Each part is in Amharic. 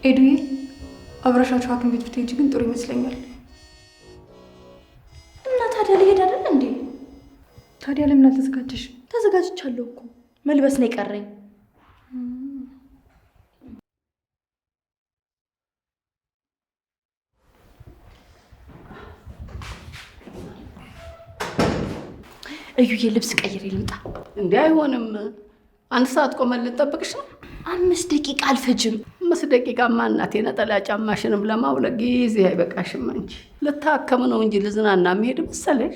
ኤዱዬ አብረሻቸው ሐኪም ቤት ብትሄጂ ግን ጥሩ ይመስለኛል። እና ታዲያ ልሄድ አይደል እንዴ? ታዲያ ለምን አልተዘጋጀሽ? ተዘጋጅቻለሁ እኮ መልበስ ነው የቀረኝ። እዩዬ ልብስ ቀይሬ ልምጣ። እንዴ አይሆንም። 1 ሰዓት ቆመን ልጠብቅሽ ነው? 5 ደቂቃ አልፈጅም። 5 ደቂቃማ እናቴ ነጠላ ጫማሽንም ለማውለቅ ጊዜ አይበቃሽም እንጂ ልታከም ነው እንጂ ልዝናና መሄድ መሰለሽ?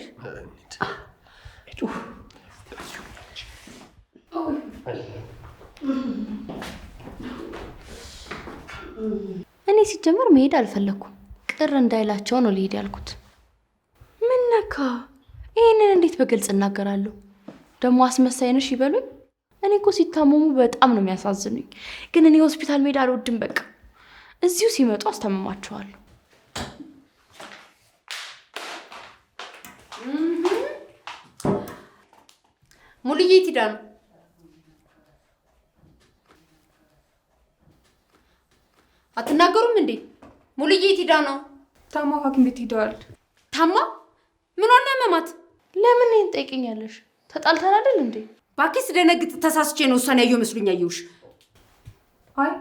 እኔ ሲጀመር መሄድ አልፈለኩም። ቅር እንዳይላቸው ነው ልሄድ ያልኩት። ምን ነካ? ይሄንን እንዴት በግልጽ እናገራለሁ? ደግሞ አስመሳይ ነሽ ይበሉኝ። እኔ እኮ ሲታመሙ በጣም ነው የሚያሳዝኑኝ። ግን እኔ ሆስፒታል መሄድ አልወድም። በቃ እዚሁ ሲመጡ አስታምማቸዋለሁ። ሙሉዬ ትዳ ነው? አትናገሩም እንዴ? ሙሉዬ ትዳ ነው? ታማ ሐኪም ቤት ሄደዋል። ታማ? ምን ሆነ መማት? ለምን ይሄን ጠይቅኛለሽ? ተጣልተን አይደል እንዴ? ባኪስ ደነግጥ ተሳስቼ ነው እሷን ያየው መስሉኝ አየውሽ። አይ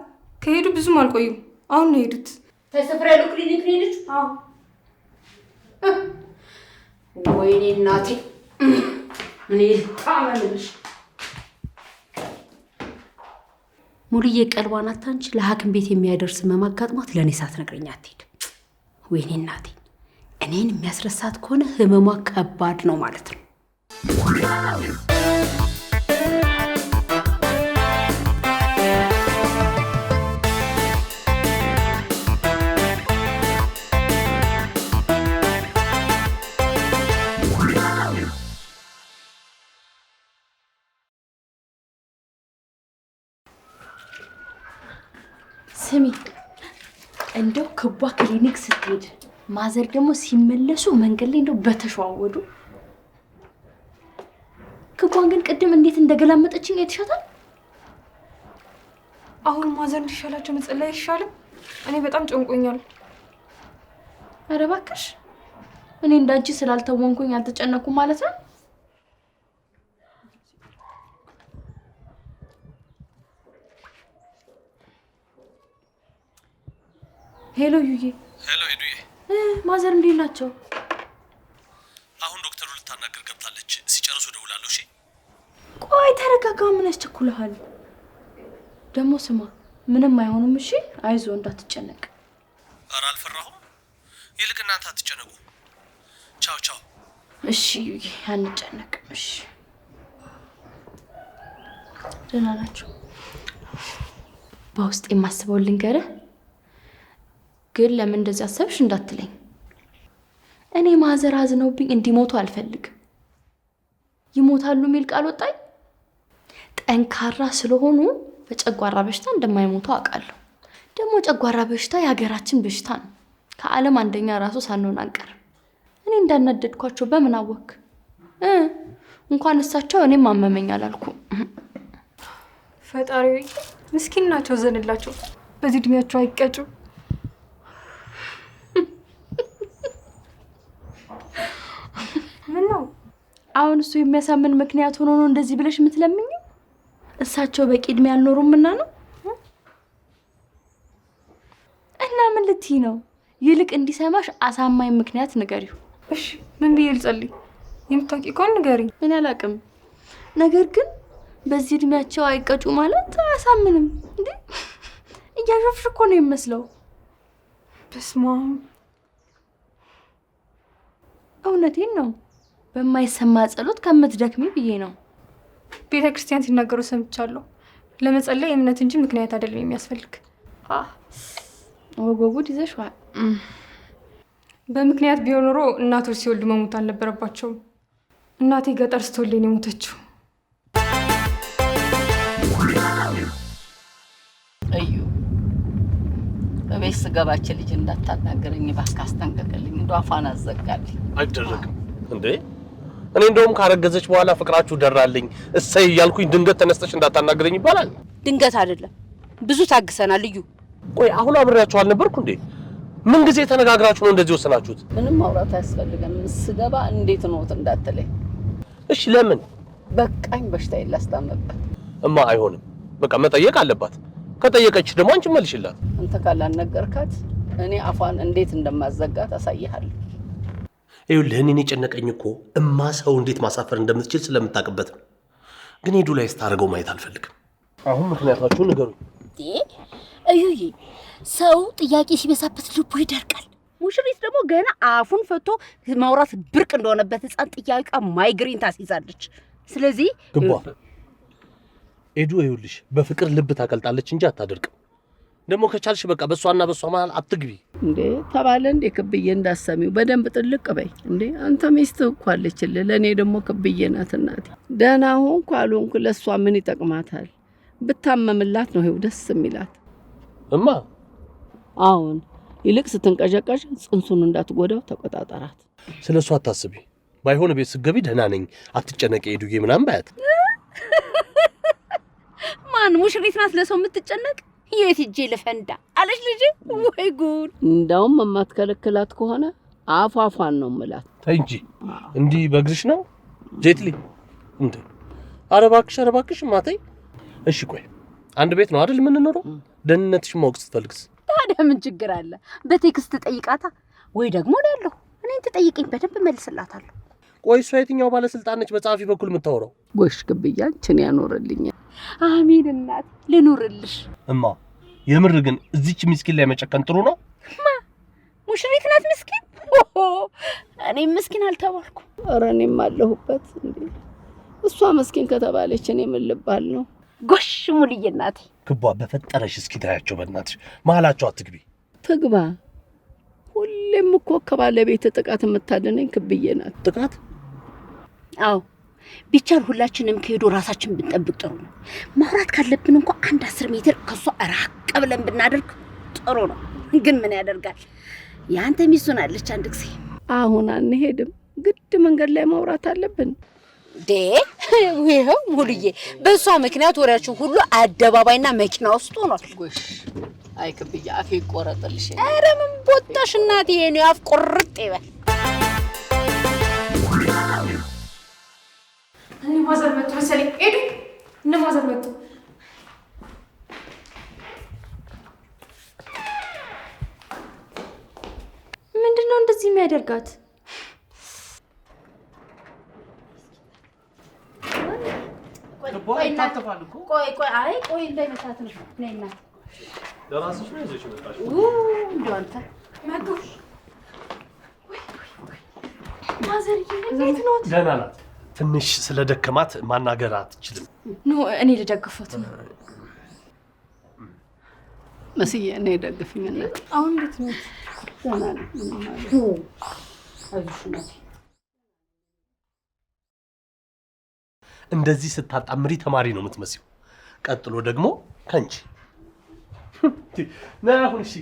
ከሄዱ ብዙም አልቆዩም። አሁን ነው ሄዱት። ተሰፍራ ያለው ክሊኒክ ነው ልጅ? አዎ። ወይኔ እናቴ ምን ታመልሽ? ሙሉዬ ቀልቧን አታንቺ ለሐኪም ቤት የሚያደርስ መማጋጥሟት ለኔ ሳትነግረኝ አትሄድ። ወይኔ እናቴ እኔን የሚያስረሳት ከሆነ ህመሟ ከባድ ነው ማለት ነው። ስሚ እንደው ክቧ ክሊኒክ ስትሄድ ማዘር ደግሞ ሲመለሱ መንገድ ላይ እንደው በተሸዋወዱ። ክቧን ግን ቅድም እንዴት እንደገላመጠችኝ አይተሻታል? አሁን ማዘር እንዲሻላቸው መጸለይ አይሻልም? እኔ በጣም ጨንቆኛል። ኧረ እባክሽ እኔ እንዳንቺ ስላልተወንኩኝ አልተጨነኩም ማለት ነው። ሄሎ ዩዬ። ሄሎ ሄዱዬ። ማዘር እንዴት ናቸው? አሁን ዶክተሩ ልታናገር ገብታለች። ሲጨርሱ እደውላለሁ። እሺ ቆይ ተረጋጋ። ምን ያስቸኩልሃል? ደግሞ ስማ ምንም አይሆኑም። እሺ አይዞ እንዳትጨነቅ። ኧረ አልፈራሁም። ይልቅ እናንተ አትጨነቁ። ቻው ቻው። እሺ ዩዬ አንጨነቅም። እሺ ደህና ናቸው። በውስጥ የማስበው ልንገርህ ግን ለምን እንደዚህ አሰብሽ እንዳትለኝ። እኔ ማዘር አዝነውብኝ እንዲሞቱ አልፈልግም። ይሞታሉ የሚል ቃል ወጣኝ። ጠንካራ ስለሆኑ በጨጓራ በሽታ እንደማይሞቱ አውቃለሁ። ደግሞ ጨጓራ በሽታ የሀገራችን በሽታ ነው። ከዓለም አንደኛ ራሱ ሳንሆን አንቀርም። እኔ እንዳናደድኳቸው በምን አወክ? እንኳን እሳቸው እኔም አመመኝ አላልኩም። ፈጣሪ ምስኪን ናቸው፣ ዘንላቸው። በዚህ እድሜያቸው አይቀጩ። ምን ነው አሁን እሱ የሚያሳምን ምክንያት ሆኖ ነው እንደዚህ ብለሽ የምትለምኝ? እሳቸው በቂ እድሜ አልኖሩምና ነው? እና ምን ልትይ ነው? ይልቅ እንዲሰማሽ አሳማኝ ምክንያት ንገሪው። እሺ ምን ብዬ ልጸልይ? የምታውቂ ከሆነ ንገሪኝ። እኔ አላውቅም። ነገር ግን በዚህ እድሜያቸው አይቀጩ ማለት አያሳምንም እንዴ? እያሾፍሽ እኮ ነው የሚመስለው። በስመ አብ። እውነቴን ነው። በማይሰማ ጸሎት ከምትደክሚ ብዬ ነው። ቤተ ክርስቲያን ሲናገሩ ሰምቻለሁ። ለመጸለይ እምነት እንጂ ምክንያት አይደለም የሚያስፈልግ። ወጎጉድ ይዘሽዋል። በምክንያት ቢሆን ኖሮ እናቶች ሲወልዱ መሞት አልነበረባቸውም። እናቴ ገጠር ስትወልድ ነው የሞተችው። እዩ በቤት ስገባች ልጅ እንዳታናገረኝ እባክህ አስጠንቀቅልኝ። እንደው አፏን አዘጋልኝ። አይደረግም እንዴ? እኔ እንደውም ካረገዘች በኋላ ፍቅራችሁ ደራልኝ እሰይ እያልኩኝ ድንገት ተነስተሽ እንዳታናገረኝ ይባላል። ድንገት አይደለም ብዙ ታግሰናል። እዩ ቆይ አሁን አብሬያችሁ አልነበርኩ እንዴ? ምን ጊዜ ተነጋግራችሁ ነው እንደዚህ ወሰናችሁት? ምንም ማውራት አያስፈልገም። ስገባ እንዴት ነውት እንዳትለኝ። እሺ ለምን? በቃኝ፣ በሽታዬን ላስታመምበት። እማ አይሆንም፣ በቃ መጠየቅ አለባት። ከጠየቀች ደግሞ አንቺ መልሽላት። አንተ ካላነገርካት እኔ አፏን እንዴት እንደማዘጋት አሳይሃለሁ። ይኸውልህ እኔን የጨነቀኝ እኮ እማ ሰው እንዴት ማሳፈር እንደምትችል ስለምታውቅበት ነው። ግን ሄዱ ላይ ስታደርገው ማየት አልፈልግም። አሁን ምክንያታችሁን ንገሩኝ። እዩዬ ሰው ጥያቄ ሲበዛበት ልቡ ይደርቃል። ሙሽሪት ደግሞ ገና አፉን ፈቶ ማውራት ብርቅ እንደሆነበት ህፃን ጥያቄ ማይግሪን ታስይዛለች። ስለዚህ ግባ ሄዱ ይኸውልሽ በፍቅር ልብ ታቀልጣለች እንጂ አታደርቅም። ደግሞ ከቻልሽ በቃ በሷና በሷ መሃል አትግቢ። እንዴ ተባለ እንዴ ክብዬ እንዳሰሚው በደንብ ጥልቅ በይ እንዴ። አንተ ሚስትህ እኮ አለችልህ፣ ለእኔ ደግሞ ክብዬ ናት እናቴ። ደህና ሆንኩ አልሆንኩ ለእሷ ምን ይጠቅማታል? ብታመምላት ነው ይኸው ደስ የሚላት። እማ አሁን ይልቅ ስትንቀዠቀዥ ጽንሱን እንዳትጎዳው ተቆጣጠራት። ስለሷ አታስቢ። ባይሆን ቤት ስትገቢ ደህና ነኝ አትጨነቂ ሄዱዬ ምናምን ባያት። ማን ሙሽሪት ናት ለሰው የምትጨነቅ? የት ሂጄ ልፈንዳ አለች ልጅ። ወይ ጉድ! እንዳውም የማትከለክላት ከሆነ አፏፏን ነው የምላት። ተይ እንጂ እንዲህ በእግርሽ ነው ጄትሊ እንዴ? ኧረ እባክሽ ማተይ። እሺ ቆይ አንድ ቤት ነው አይደል የምንኖረው? ደህንነትሽ ማወቅ ስትፈልግስ ታዲያ ምን ችግር አለ? በቴክስት ጠይቃታ ወይ ደግሞ ያለው እኔን ትጠይቀኝ፣ በደንብ መልስላታለሁ። ቆይ እሷ የትኛው ባለስልጣን ነች በጸሐፊ በኩል የምታወራው? ጎሽ ክብዬ አንቺን ያኖርልኛል። አሚን እናት ልኑርልሽ። እማ የምር ግን እዚች ምስኪን ላይ መጨከን ጥሩ ነው? ሙሽሪት ናት ምስኪን? እኔም ምስኪን አልተባልኩ። ኧረ እኔም አለሁበት እንዴ። እሷ ምስኪን ከተባለች እኔ ምን ልባል ነው? ጎሽ ሙልዬ እናቴ። ክቧ በፈጠረሽ እስኪ ታያቸው በእናትሽ፣ መሀላቸው አትግቢ። ትግባ። ሁሌም እኮ ከባለቤት ጥቃት የምታድነኝ ክብዬ ናት። ጥቃት? አዎ ቢቻል ሁላችንም ከሄዶ ራሳችን ብንጠብቅ ጥሩ ነው። ማውራት ካለብን እንኳን 10 ሜትር ከሷ ራቅ ብለን ብናደርግ ጥሩ ነው። ግን ምን ያደርጋል ያንተ ሚስቱን አለች አንድ ጊዜ። አሁን አንሄድም፣ ግድ መንገድ ላይ ማውራት አለብን። ይኸው ሙሉዬ በሷ ምክንያት ወሬያችን ሁሉ አደባባይና መኪና ውስጥ ሆኗል። ጎሽ አይ ክብዬ አፌ ቆረጥልሽ። ኧረ ምን ቦታሽ እናቴ፣ የኔ አፍ ቁርጥ ይበል። እኔ ማዘር መጡ መሰለኝ። ሄዱ እነ ማዘር መጡ። ምንድነው እንደዚህ የሚያደርጋት? ቆይ እንዳይመታት ነው። ነይና ለራስሽ ነው ይዘሽ መጣሽ? እንደው አንተ መጡ። ማዘር እንዴት ነው? ደህና ናት። ትንሽ ስለደከማት ማናገር አትችልም። ኖ እኔ ልደግፋት ነው። መስዬ እኔ ደግፍኝና አሁን እንዴት ነው? ደህና ነው። አይዞሽ እናቴ። እንደዚህ ስታጣምሪ ተማሪ ነው የምትመስለው። ቀጥሎ ደግሞ ከንቺ ና አሁን እሺ።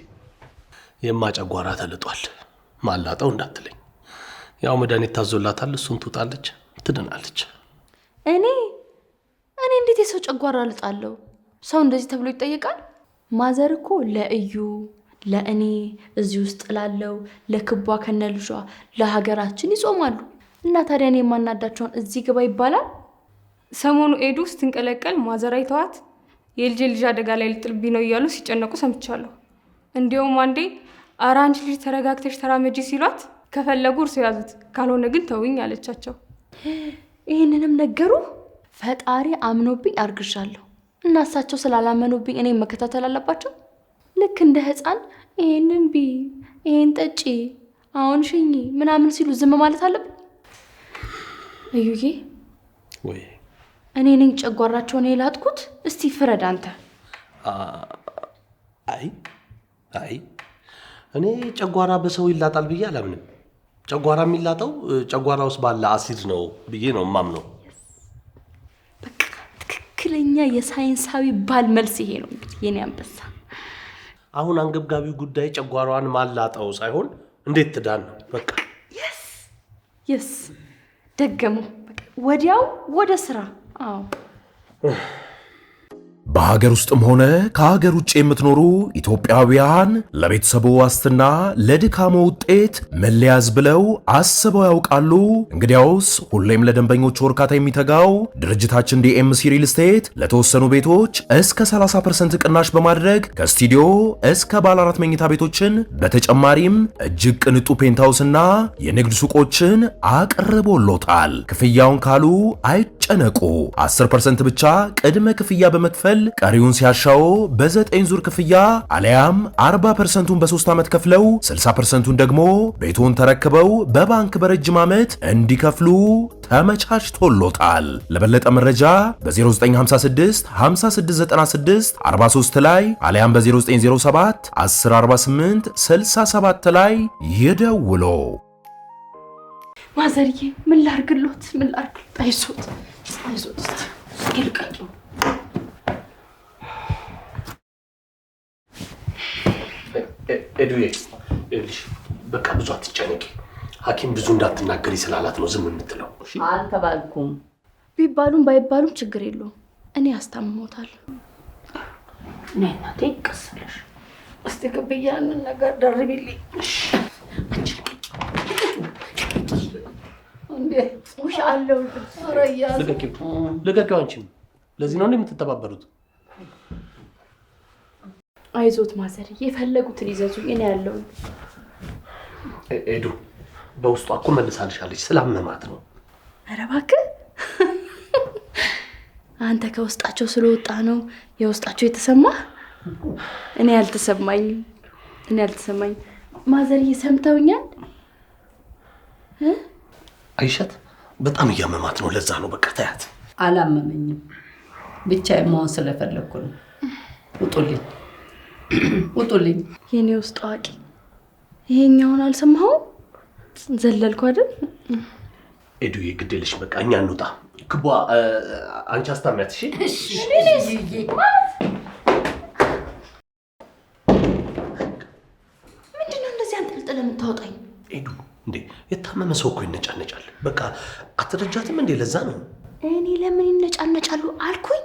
የማጨጓራ ተልጧል። ማላጣው እንዳትለኝ። ያው መድኃኒት ታዞላታል፣ እሱን ትውጣለች፣ ትድናለች። እኔ እንዴት የሰው ጨጓራ ልጣለሁ? ሰው እንደዚህ ተብሎ ይጠየቃል? ማዘር እኮ ለእዩ ለእኔ እዚህ ውስጥ ላለው ለክቧ ከነልጇ ለሀገራችን ይጾማሉ። እና ታዲያ እኔ የማናዳቸውን እዚህ ግባ ይባላል? ሰሞኑ ኤዱ ስትንቀለቀል ማዘር አይተዋት የልጅ አደጋ ላይ ልጥልብኝ ነው እያሉ ሲጨነቁ ሰምቻለሁ። እንዲያውም አንዴ ኧረ አንቺ ልጅ ተረጋግተሽ ተራመጂ ሲሏት ከፈለጉ እርሱ ያዙት ካልሆነ ግን ተውኝ አለቻቸው። ይህንንም ነገሩ። ፈጣሪ አምኖብኝ አርግሻለሁ እና እሳቸው ስላላመኑብኝ እኔ መከታተል አለባቸው። ልክ እንደ ህፃን ይሄንን ቢ ይሄን ጠጪ አሁን ሽኝ ምናምን ሲሉ ዝም ማለት አለብኝ? እዩዬ ወይ እኔ ነኝ ጨጓራቸውን የላጥኩት? እስቲ ፍረድ አንተ። አይ እኔ ጨጓራ በሰው ይላጣል ብዬ አላምንም። ጨጓራ የሚላጠው ጨጓራ ውስጥ ባለ አሲድ ነው ብዬ ነው የማምነው። በቃ ትክክለኛ የሳይንሳዊ ባል መልስ ይሄ ነው እንግዲህ የኔ አንበሳ። አሁን አንገብጋቢው ጉዳይ ጨጓራዋን ማላጣው ሳይሆን እንዴት ትዳን ነው። በቃ የስ ደገሙ። በቃ ወዲያው ወደ ስራ። አዎ በሀገር ውስጥም ሆነ ከሀገር ውጭ የምትኖሩ ኢትዮጵያውያን ለቤተሰቡ ዋስትና ለድካሞ ውጤት መለያዝ ብለው አስበው ያውቃሉ? እንግዲያውስ ሁሌም ለደንበኞቹ እርካታ የሚተጋው ድርጅታችን ዲኤምሲ ሪል ስቴት ለተወሰኑ ቤቶች እስከ 30% ቅናሽ በማድረግ ከስቱዲዮ እስከ ባለ 4 መኝታ ቤቶችን በተጨማሪም እጅግ ቅንጡ ፔንታውስና የንግድ ሱቆችን አቅርቦሎታል። ክፍያውን ካሉ አይጨነቁ። 10% ብቻ ቅድመ ክፍያ በመክፈል ቀሪውን ሲያሻው በ9 ዙር ክፍያ አለያም 40%ን በ3 ዓመት ከፍለው 60%ን ደግሞ ቤቱን ተረክበው በባንክ በረጅም ዓመት እንዲከፍሉ ተመቻችቶሎታል። ለበለጠ መረጃ በ0956 5696 43 ላይ አለያም በ0907 1048 67 ላይ ይደውሉ። ማዘርዬ ምን ላርግሎት? ምን ላርግሎት? አይዞት አይዞት። ይልቀጡ ኤዱዬ ይኸውልሽ፣ በቃ ብዙ አትጨነቂ። ሐኪም ብዙ እንዳትናገሪ ስላላት ነው ዝም የምትለው። አልተባልኩም። ቢባሉም ባይባሉም ችግር የለውም። እኔ አስታምሞታል። ነይ እናቴ ቀስ ብለሽ እስቲ ክብዬ ያንን ነገር ደርቢልኝ። ውሽ አለው ልቀቂው። አንቺም ለዚህ ነው የምትተባበሩት? አይዞት ማዘር፣ የፈለጉትን ይዘዙኝ፣ እኔ ያለው። ኤዱ በውስጧ እኮ መልሳልሻለች፣ ስላመማት ነው። ኧረ እባክህ አንተ ከውስጣቸው ስለወጣ ነው የውስጣቸው የተሰማ። እኔ ያልተሰማኝ ማዘርዬ ሰምተውኛል። አይሸት በጣም እያመማት ነው፣ ለዛ ነው። በቃ ተያት። አላመመኝም፣ ብቻዬን መሆን ስለፈለኩ ነው። ውጡልኝ ውጡልኝ። የኔ ውስጥ አዋቂ፣ ይሄኛውን አልሰማኸውም? ዘለልኩ አይደል? ኤዱዬ ግድ የለሽ፣ በቃ እኛ እንውጣ። ክቧ አንቺ አስታሚያት። እሺ ምንድነው እንደዚህ አንጠልጥለህ የምታወጣኝ? ኤዱ እንዴ የታመመ ሰው እኮ ይነጫነጫል። በቃ አትረጃትም እንዴ? ለዛ ነው። እኔ ለምን ይነጫነጫሉ አልኩኝ?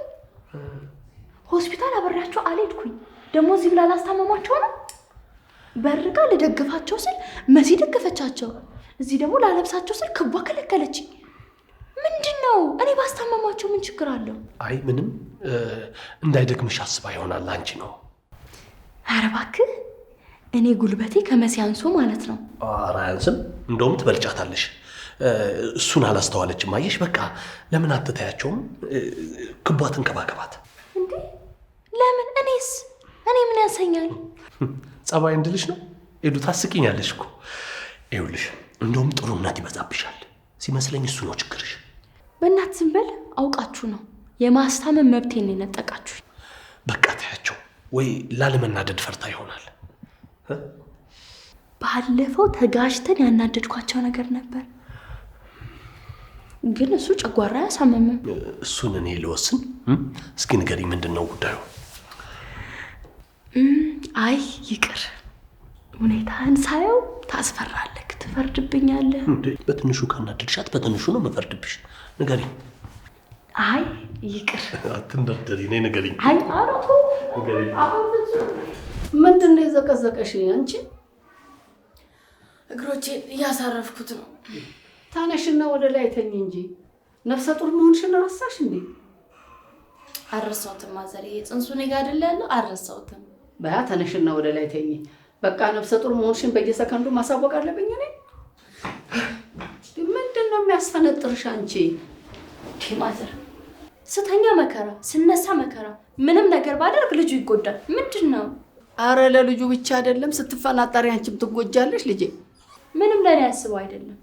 ሆስፒታል አብሬያቸው አልሄድኩኝ። ደግሞ እዚህ ብላ ላስታመሟቸው ነው። በርጋ ልደግፋቸው ስል መሲ ደገፈቻቸው። እዚህ ደግሞ ላለብሳቸው ስል ክቧ ከለከለችኝ። ምንድነው? እኔ ባስታመሟቸው ምን ችግር አለው? አይ ምንም፣ እንዳይደክምሽ አስባ ይሆናል። አንቺ ነው። ኧረ እባክህ፣ እኔ ጉልበቴ ከመሲ አንሶ ማለት ነው። ኧረ አያንስም፣ እንደውም ትበልጫታለሽ። እሱን አላስተዋለችም። አየሽ፣ በቃ ለምን አትታያቸውም? ክቧ ትንከባከባት። እንዴ ለምን? እኔ ምን ያሰኛል? ጸባይ እንድልሽ ነው። ኤዱ ታስቂኛለሽ እኮ። ይኸውልሽ እንደውም ጥሩ እምነት ይበዛብሻል ሲመስለኝ፣ እሱ ነው ችግርሽ። በእናት ዝም በል። አውቃችሁ ነው የማስታመም መብቴን የነጠቃችሁ። በቃ ታያቸው። ወይ ላለመናደድ ፈርታ ይሆናል። ባለፈው ተጋጅተን ያናደድኳቸው ነገር ነበር፣ ግን እሱ ጨጓራ ያሳመመም። እሱን እኔ ልወስን? እስኪ ንገሪኝ፣ ምንድን ነው ጉዳዩ? አይ ይቅር፣ ሁኔታህን ሳየው ታስፈራለህ፣ ትፈርድብኛለህ። በትንሹ ካናደድሻት በትንሹ ነው መፈርድብሽ። ንገሪኝ። አይ ይቅር፣ አትንደርደሪ፣ እኔ ንገሪኝ። አይ አረኩ ምንድን ነው የዘቀዘቀሽ አንቺ? እግሮቼን እያሳረፍኩት ነው። ታነሽና ወደ ላይ ተኝ እንጂ ነፍሰ ጡር መሆንሽን ረሳሽ እንዴ? አልረሳሁትም ማዘር፣ ጽንሱ እኔ ጋር አይደለ ያለው? አልረሳሁትም። በያ ተነሽና ወደ ላይ ተኝ። በቃ ነፍሰ ጡር መሆንሽን በየሰከንዱ ማሳወቅ አለብኝ እኔ? ምንድን ነው የሚያስፈነጥርሽ አንቺ? ማዘር፣ ስተኛ መከራ፣ ስነሳ መከራ፣ ምንም ነገር ባደርግ ልጁ ይጎዳል። ምንድን ነው? አረ ለልጁ ብቻ አይደለም፣ ስትፈናጠሪ አንቺም ትጎጃለሽ ልጄ። ምንም ለኔ ያስበው አይደለም፣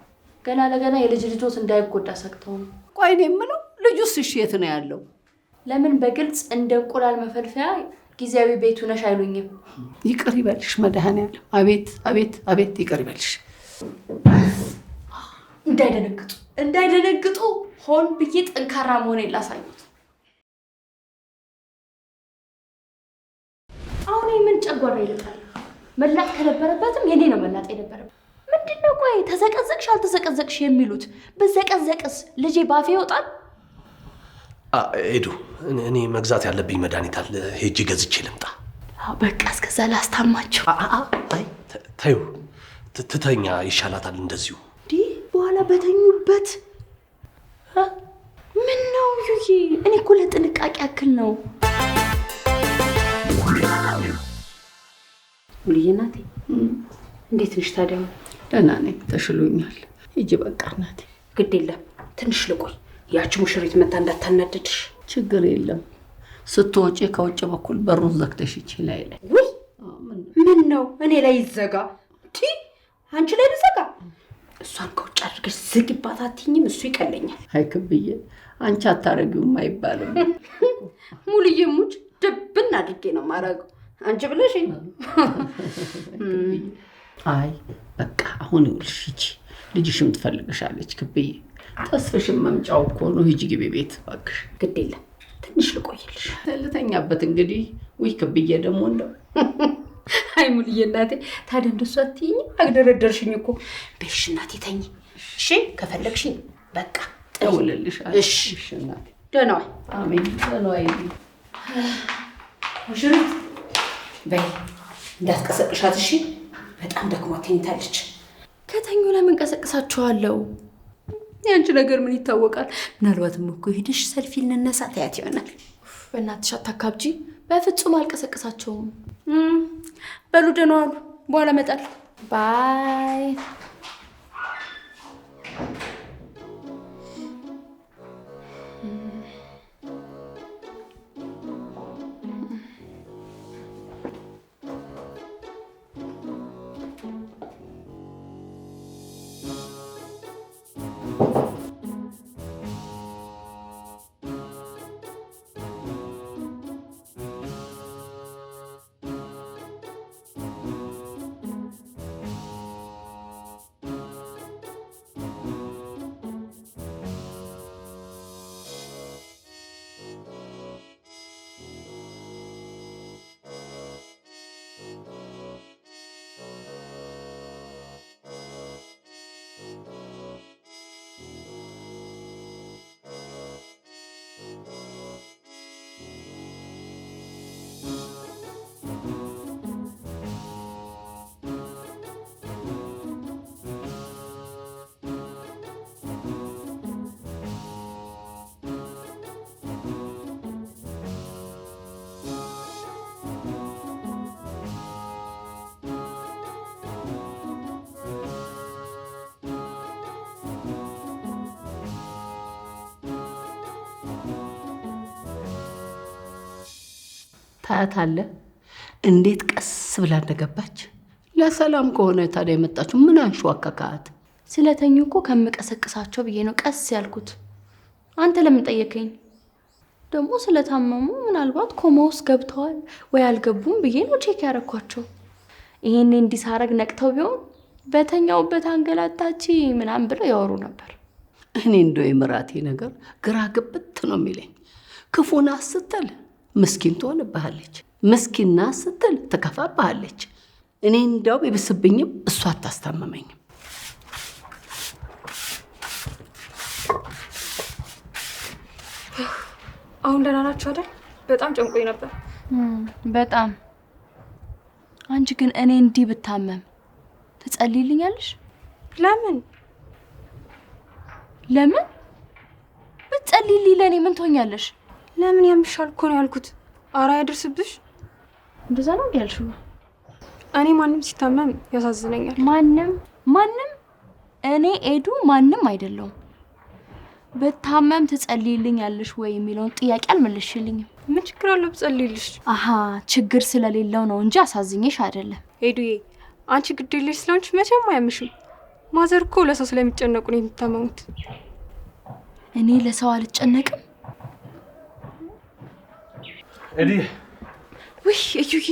ገና ለገና የልጅ ልጆት እንዳይጎዳ ሰግተው ነው። ቆይ እኔ የምለው ልጁስ እሺ የት ነው ያለው? ለምን በግልጽ እንደ እንቁላል መፈልፈያ ጊዜያዊ ቤቱ ነሽ አይሉኝም? ይቅር ይበልሽ መድኃኒዓለም። አቤት አቤት አቤት፣ ይቅር ይበልሽ። እንዳይደነግጡ ሆን ብዬ ጠንካራ መሆኔን ላሳዩት። አሁን ምን ጨጓራ ይልጣል? መላጥ ከነበረበትም የኔ ነው መላጥ የነበረበት። ምንድነው? ቆይ ተዘቀዘቅሽ አልተዘቀዘቅሽ የሚሉት? ብዘቀዘቅስ ልጄ ባፌ ይወጣል? ሄዱ እኔ መግዛት ያለብኝ መድኃኒት አለ ሄጄ ገዝቼ ልምጣ። በቃ እስከዛ ላስታማቸው። አይ ተዩ ትተኛ ይሻላታል እንደዚሁ። በኋላ በተኙበት ምን ነው ዩዬ? እኔ እኮ ለጥንቃቄ ያክል ነው። ሙልዬ እናቴ እንዴት ነሽ ታዲያ? ደህና ነኝ፣ ተሽሎኛል። ሂጂ በቃ እናቴ። ግድ የለም ትንሽ ልቆይ። ያቺ ሙሽሪት መታ እንዳታናደድሽ። ችግር የለም። ስትወጪ ከውጭ በኩል በሩን ዘግተሽ ይችላል። ውይ ምን ነው እኔ ላይ ይዘጋ? አንቺ ላይ ልዘጋ? እሷን ከውጭ አድርገሽ ዝግባት አትይኝም? እሱ ይቀለኛል። አይ ክብዬ አንቺ አታረጊውም አይባልም። ሙልዬ ሙች ድብን አድርጌ ነው ማረገው አንቺ ብለሽኝ። አይ በቃ አሁን ይኸውልሽ ሂጂ፣ ልጅሽም ትፈልግሻለች ክብዬ። ተስፍሽም መምጫው እኮ ነው። ሂጂ ግቢ ቤት እባክሽ። ግድ የለም ትንሽ ልቆይልሽ። ልተኛበት እንግዲህ። ውይ ክብዬ ደግሞ እንደው አይ ሙልዬ እናቴ ታዲያ እንደሱ አትይኝም? አግደረደርሽኝ እኮ። በሽ እናቴ ተኝ እሺ። ከፈለግሽኝ በቃ እደውልልሻለሁ። እሺ እናቴ። ደህና ዋይ። አሜን። ደህና ዋይ። ሙሽሪት በይ እንዳትቀሰቅሻት እሺ። በጣም ደክማ ተኝታለች። ከተኙ ለምን ቀሰቅሳቸዋለሁ? ያንቺ ነገር ምን ይታወቃል? ምናልባትም እኮ ሄደሽ ሰልፊ ልንነሳ ታያት ይሆናል። በእናትሽ አታካብጂ። በፍጹም አልቀሰቅሳቸውም። በሉ ደህና ዋሉ። በኋላ እመጣለሁ። ባይ። ታያታለህ እንዴት ቀስ ብላ እንደገባች። ለሰላም ከሆነ ታዲያ የመጣችው ምን አንሿካካት? ስለተኙ እኮ ከምቀሰቅሳቸው ብዬ ነው ቀስ ያልኩት። አንተ ለምን ጠየከኝ? ደግሞ ስለታመሙ ምናልባት ኮማ ውስጥ ገብተዋል ወይ አልገቡም ብዬ ነው ቼክ ያረኳቸው። ይሄኔ እንዲሳረግ ነቅተው ቢሆን በተኛውበት አንገላታች ምናምን ብለው ያወሩ ነበር። እኔ እንደው የምራቴ ነገር ግራ ግብት ነው የሚለኝ። ክፉና ስትል ምስኪን ትሆንብሃለች፣ ምስኪና ስትል ትከፋብሃለች። እኔ እንደው ቢብስብኝም እሷ አታስታመመኝም። አሁን ደህና ናችሁ አይደል? በጣም ጨንቆኝ ነበር። በጣም። አንቺ ግን እኔ እንዲህ ብታመም ትጸልይልኛለሽ? ለምን ለምን ብትጸልይልኝ ለእኔ ምን ትሆኛለሽ? ለምን ያምሻል እኮ ነው ያልኩት። አራ ያድርስብሽ። እንደዛ ነው ያልሽው? እኔ ማንም ሲታመም ያሳዝነኛል። ማንም እኔ ኤዱ ማንም አይደለሁም። በታመም ትጸልይልኛለሽ ወይ የሚለውን ጥያቄ አልመለስሽልኝም። ምን ችግር አለው ብጸልይልሽ? አሃ ችግር ስለሌለው ነው እንጂ አሳዝኜሽ አይደለም። ኤዱዬ አንቺ ግዴለሽ ስለሆንሽ መቼም አያምሽም። ማዘር እኮ ለሰው ስለሚጨነቁ ነው የሚታመሙት። እኔ ለሰው አልጨነቅም። ኤዲ ውይ እዩዬ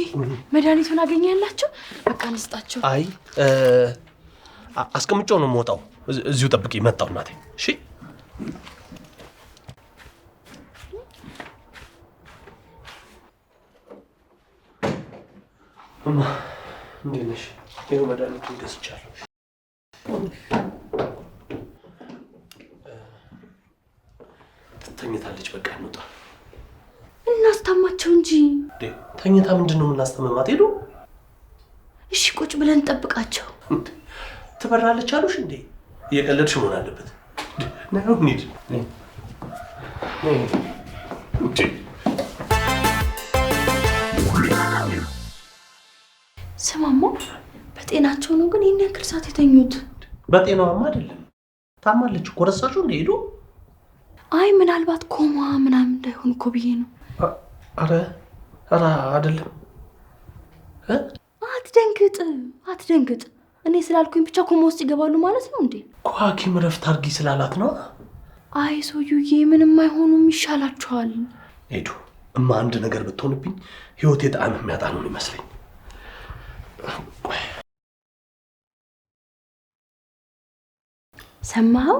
መድኃኒቱን አገኘላችሁ? በቃ እንስጣቸው። አይ አስቀምጬው ነው የምወጣው። እዚሁ ጠብቂ፣ መጣሁ እናቴ። እሺ እማ እንዴት ነሽ? ይኸው መድኃኒቱን ገዝቻለሁ። ትተኝታለች በቃ እንውጣ። እናስታማቸው እንጂ ተኝታ ምንድነው የምናስተመማት? ሄዱ። እሺ ቁጭ ብለን እንጠብቃቸው። ትበራለች አሉሽ እንዴ? እየቀለድሽ መሆን አለበት። ነው እንሂድ። ስማማ በጤናቸው ነው ግን ይህን ያክል ሰዓት የተኙት? በጤናዋማ አይደለም ታማለች እኮ። ረሳችሁ እንደ ሄዱ? አይ ምናልባት ኮማ ምናምን እንዳይሆን እኮ ብዬ ነው። አረ አይደለም። አትደንግጥ። እኔ ስላልኩኝ ብቻ ኮማ ውስጥ ይገባሉ ማለት ነው እንዴ? እኮ ሐኪም ረፍት አድርጊ ስላላት ነው። አይ ሶዩዬ ምንም አይሆኑም፣ ይሻላቸዋል። ሄዱ እማ አንድ ነገር ብትሆንብኝ ህይወቴ ጣዕም የሚያጣ ነው ይመስለኝ። ሰማኸው?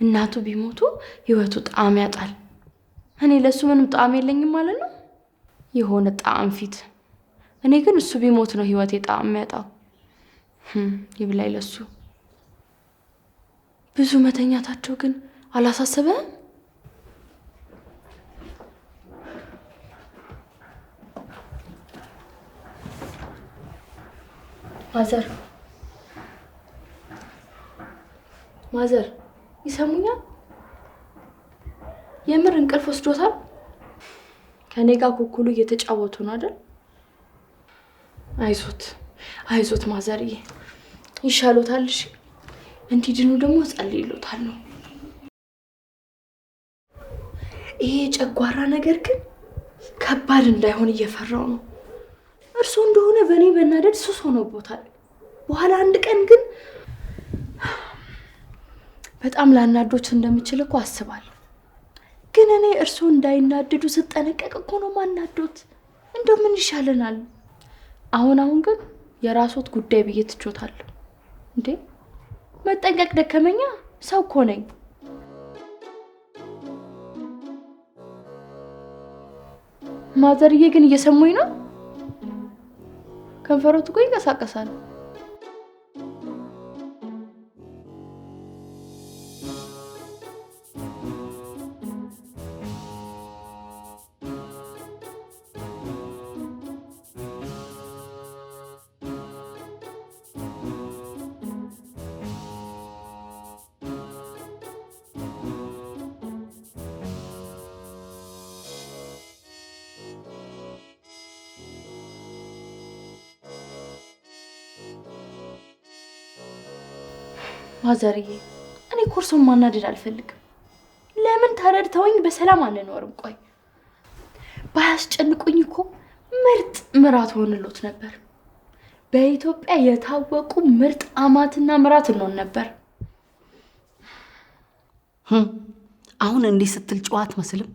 እናቱ ቢሞቱ ህይወቱ ጣዕም ያጣል። እኔ ለሱ ምንም ጣዕም የለኝም ማለት ነው? የሆነ ጣዕም ፊት። እኔ ግን እሱ ቢሞት ነው ህይወቴ ጣዕም ያጣው። ይብላኝ ለሱ። ብዙ መተኛታቸው ግን አላሳሰበህም? ማዘር ይሰሙኛል? የምር እንቅልፍ ወስዶታል? ከኔ ጋር ኩኩሉ እየተጫወቱ ነው አይደል? አይዞት ማዘርዬ፣ ይሻሎታል። እሺ እንዲድኑ ደግሞ ጸልይሎታል ነው። ይሄ ጨጓራ ነገር ግን ከባድ እንዳይሆን እየፈራው ነው። እርሱ እንደሆነ በእኔ በናደድ ሱስ ሆኖቦታል። በኋላ አንድ ቀን ግን በጣም ላናዶች እንደምችል እኮ አስባለሁ። ግን እኔ እርሱ እንዳይናደዱ ስጠነቀቅ እኮ ነው ማናዶት። እንደው ምን ይሻለናል? አሁን ግን የራስዎት ጉዳይ ብዬ ትቾታለሁ። እንዴ መጠንቀቅ ደከመኛ። ሰው እኮ ነኝ። ማዘርዬ ግን እየሰሙኝ ነው? ከንፈሮት እኮ ይንቀሳቀሳል። ማዘርዬ እኔ ኮርሶን ማናደድ አልፈልግም። ለምን ተረድተውኝ በሰላም አንኖርም? ቆይ ባያስጨንቁኝ እኮ ምርጥ ምራት ሆንሎት ነበር። በኢትዮጵያ የታወቁ ምርጥ አማትና ምራት እንሆን ነበር። አሁን እንዲህ ስትል ጨዋት መስልም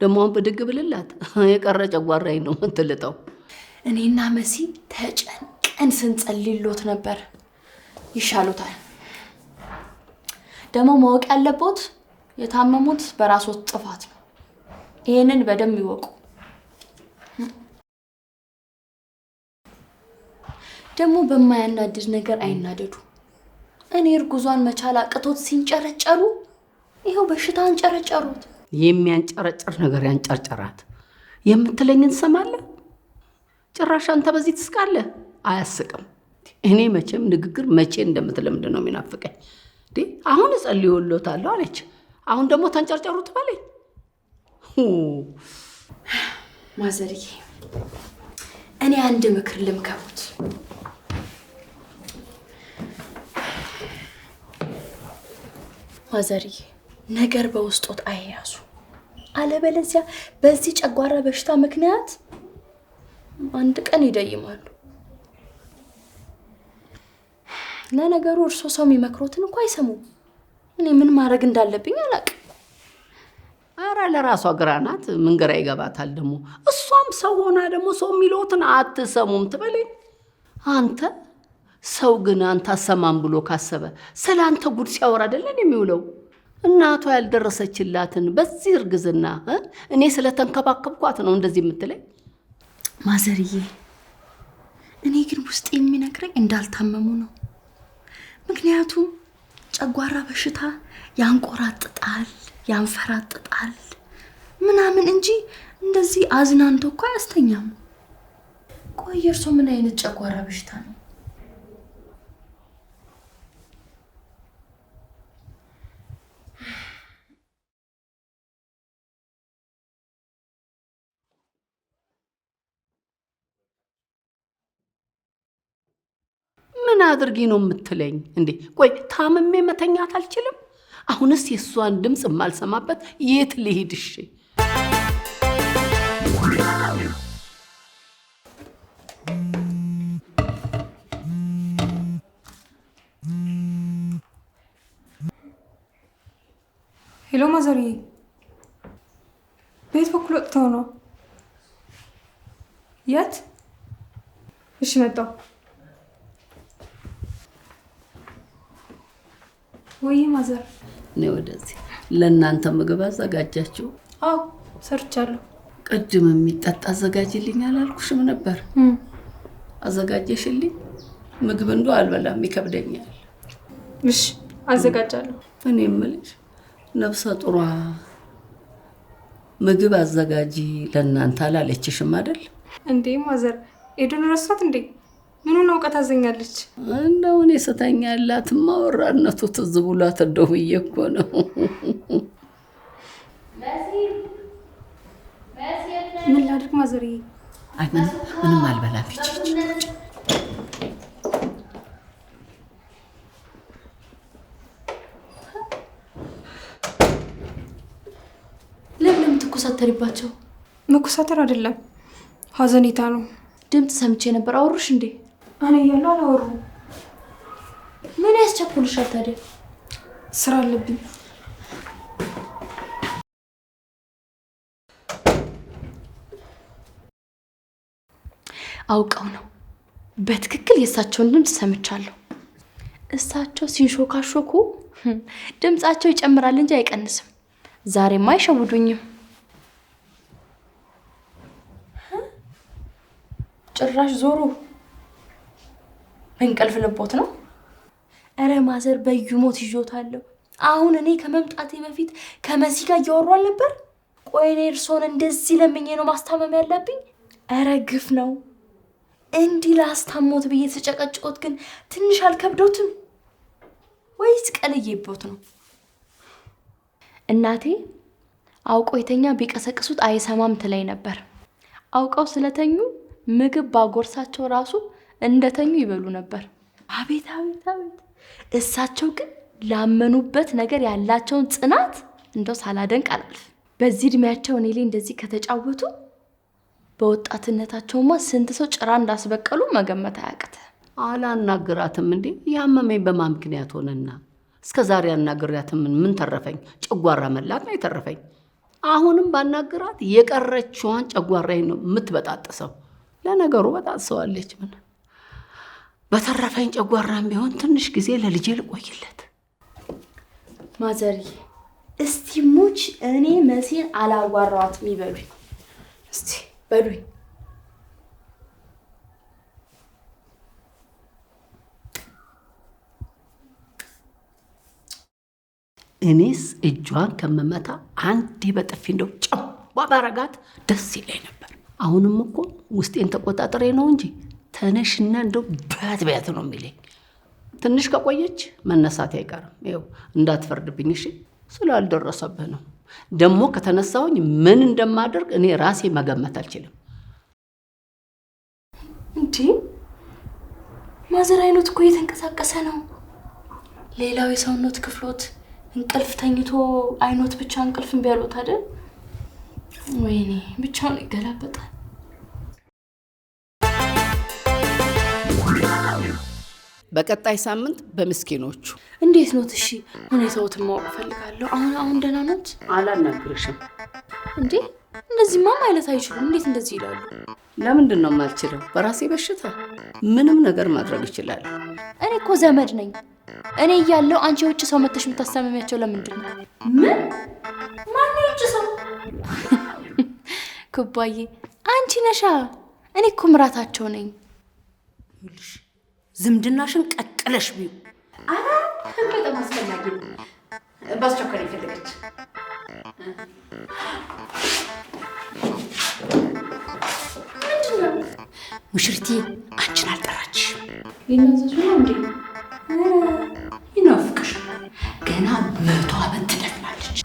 ደግሞ በድግ ብልላት የቀረ ጨጓራዬ ነው የምትልጠው። እኔና መሲ ተጨንቀን ስንጸልይሎት ነበር። ይሻሉታል። ደግሞ ማወቅ ያለቦት የታመሙት በራስዎት ጥፋት ነው። ይሄንን በደንብ ይወቁ። ደግሞ በማያናድድ ነገር አይናደዱ። እኔ እርጉዟን መቻል አቅቶት ሲንጨረጨሩ ይኸው በሽታ አንጨረጨሩት። የሚያንጨረጨር ነገር ያንጨርጨራት የምትለኝን ትሰማለህ? ጭራሽ አንተ በዚህ ትስቃለህ። አያስቅም። እኔ መቼም ንግግር መቼ እንደምትለምድ ነው የሚናፍቀኝ። አሁን እጸልይልዎታለሁ አለች። አሁን ደግሞ ተንጨርጨሩ ትበለኝ። ማዘርዬ እኔ አንድ ምክር ልምከሩት። ማዘርዬ ነገር በውስጦት አይያዙ። አለበለዚያ በዚህ ጨጓራ በሽታ ምክንያት አንድ ቀን ይደይማሉ። ለነገሩ እርሶ ሰው የሚመክሮትን እንኳን አይሰሙም። እኔ ምን ማድረግ እንዳለብኝ አላውቅም። አረ ለራሷ ግራ ናት። ምን ግራ ይገባታል ደግሞ? እሷም ሰው ሆና ደግሞ ሰው የሚለውትን አትሰሙም ትበለኝ። አንተ ሰው ግን አንተ አሰማም ብሎ ካሰበ ስለ አንተ ጉድ ሲያወራ አይደለን የሚውለው? እናቷ ያልደረሰችላትን በዚህ እርግዝና እኔ ስለተንከባከብኳት ነው እንደዚህ የምትለኝ? ማዘርዬ እኔ ግን ውስጥ የሚነግረኝ እንዳልታመሙ ነው። ምክንያቱም ጨጓራ በሽታ ያንቆራጥጣል፣ ያንፈራጥጣል ምናምን እንጂ እንደዚህ አዝናንቶ እኮ አያስተኛም። ቆይ እርሶ ምን አይነት ጨጓራ በሽታ ነው? ምን አድርጊ ነው የምትለኝ እንዴ? ቆይ ታምሜ መተኛት አልችልም? አሁንስ የእሷን ድምፅ የማልሰማበት የት ልሂድ? እሺ ሄሎ ማዘሪ፣ ቤት በኩል ወጥተው ነው? የት? እሺ መጣሁ። ወይ ማዘር፣ ነው ወደዚህ ለእናንተ ምግብ አዘጋጃችሁ? አዎ ሰርቻለሁ። ቅድም የሚጠጣ አዘጋጅልኝ አላልኩሽም ነበር? አዘጋጀሽልኝ? ምግብ እንዶ አልበላም ይከብደኛል። እሺ አዘጋጃለሁ። እኔ የምልሽ ነፍሰ ጡሯ ምግብ አዘጋጂ ለእናንተ አላለችሽም አይደል? እንዴ ማዘር፣ ኤዱን ረሳት እንዴ? ምኑን አውቃ ታዘኛለች? እንደው እኔ ስተኛ ያላትማ ወራነቱ ትዝ ብሏት እንደው ብዬ እኮ ነው። ምን ላድርግ ማዘርዬ? አይ ምንም አልበላም። ሂጂ ለምን ትኮሳተሪባቸው? መኮሳተር አይደለም ሀዘኔታ ነው። ድምፅ ሰምቼ ነበር። አወሩሽ እንዴ? እኔ እያለሁ አላወሩም። ምን ያስቸኩልሻል ታዲያ? ስራ አለብኝ። አውቀው ነው። በትክክል የእሳቸውን ድምፅ ሰምቻለሁ። እሳቸው ሲንሾካሾኩ ድምፃቸው ይጨምራል እንጂ አይቀንስም። ዛሬማ አይሸውዱኝም። ጭራሽ ዞሩ። እንቅልፍ ልቦት ነው? እረ ማዘር በዩሞት ይዞታለሁ። አሁን እኔ ከመምጣቴ በፊት ከመሲ ጋር እያወሩ አልነበር? ቆይ እኔ እርሶን እንደዚህ ለምኜ ነው ማስታመም ያለብኝ? እረ ግፍ ነው። እንዲህ ላስታሞት ብዬ ተጨቀጭቆት ግን ትንሽ አልከብዶትም ወይስ ቀልዬበት ነው? እናቴ አውቀው የተኛ ቢቀሰቅሱት አይሰማም ትለኝ ነበር። አውቀው ስለተኙ ምግብ ባጎርሳቸው ራሱ እንደተኙ ይበሉ ነበር። አቤት አቤት አቤት! እሳቸው ግን ላመኑበት ነገር ያላቸውን ጽናት እንደው ሳላደንቅ አላልፍ። በዚህ እድሜያቸው እኔ ላይ እንደዚህ ከተጫወቱ በወጣትነታቸውማ ስንት ሰው ጭራ እንዳስበቀሉ መገመት አያቅተ። አላናግራትም እንዴ? ያመመኝ በማን ምክንያት ሆነና? እስከዛሬ አናግሪያትም ምን ተረፈኝ? ጨጓራ መላጥ ነው የተረፈኝ። አሁንም ባናግራት የቀረችዋን ጨጓራዬን ነው የምትበጣጥሰው። ለነገሩ በጣጥሰዋለች። ምን በተረፈኝ ጨጓራም ቢሆን ትንሽ ጊዜ ለልጄ ልቆይለት። ማዘሪ እስቲ ሙች እኔ መሲን አላዋራዋትም ይበሉኝ። እስቲ በሉኝ። እኔስ እጇን ከመመታ አንዴ በጥፊ እንደው ጨዋ ባረጋት ደስ ይለኝ ነበር። አሁንም እኮ ውስጤን ተቆጣጥሬ ነው እንጂ ተነሽና እንደው በት ነው የሚለኝ። ትንሽ ከቆየች መነሳት አይቀርም። ይኸው እንዳትፈርድብኝ እሺ። ስላልደረሰብህ ነው። ደግሞ ከተነሳሁኝ ምን እንደማደርግ እኔ ራሴ መገመት አልችልም። እንዴ ማዘር አይኖት እኮ እየተንቀሳቀሰ ነው። ሌላው የሰውነት ክፍሎት እንቅልፍ ተኝቶ አይኖት ብቻ እንቅልፍን ቢያሉት አይደል? ወይኔ ብቻውን ይገላበጣል። በቀጣይ ሳምንት በምስኪኖቹ። እንዴት ኖት? እሺ ሁኔታዎትን ማወቅ ፈልጋለሁ። አሁን ደህና ኖት? አላናግርሽም እንዴ እንደዚህማ ማለት አይችሉም። እንዴት እንደዚህ ይላሉ? ለምንድን ነው የማልችለው? በራሴ በሽታ ምንም ነገር ማድረግ እችላለሁ። እኔ እኮ ዘመድ ነኝ። እኔ እያለሁ አንቺ የውጭ ሰው መተሽ የምታስተምሚያቸው ለምንድን ነው? ምን? ማን የውጭ ሰው? ኩባዬ አንቺ ነሻ። እኔ እኮ ምራታቸው ነኝ። ዝምድናሽን ቀቅለሽ ቢዩ። በጣም አስፈላጊ ነው። በአስቸኳይ ነው የፈለገች። ምንድን ነው ሙሽሪትዬ? አንቺን አልጠራችሽም። ይናዘዙ ነው እንዴ? ይናፍቅሻል። ገና 100 ዓመት ትደፍናለች።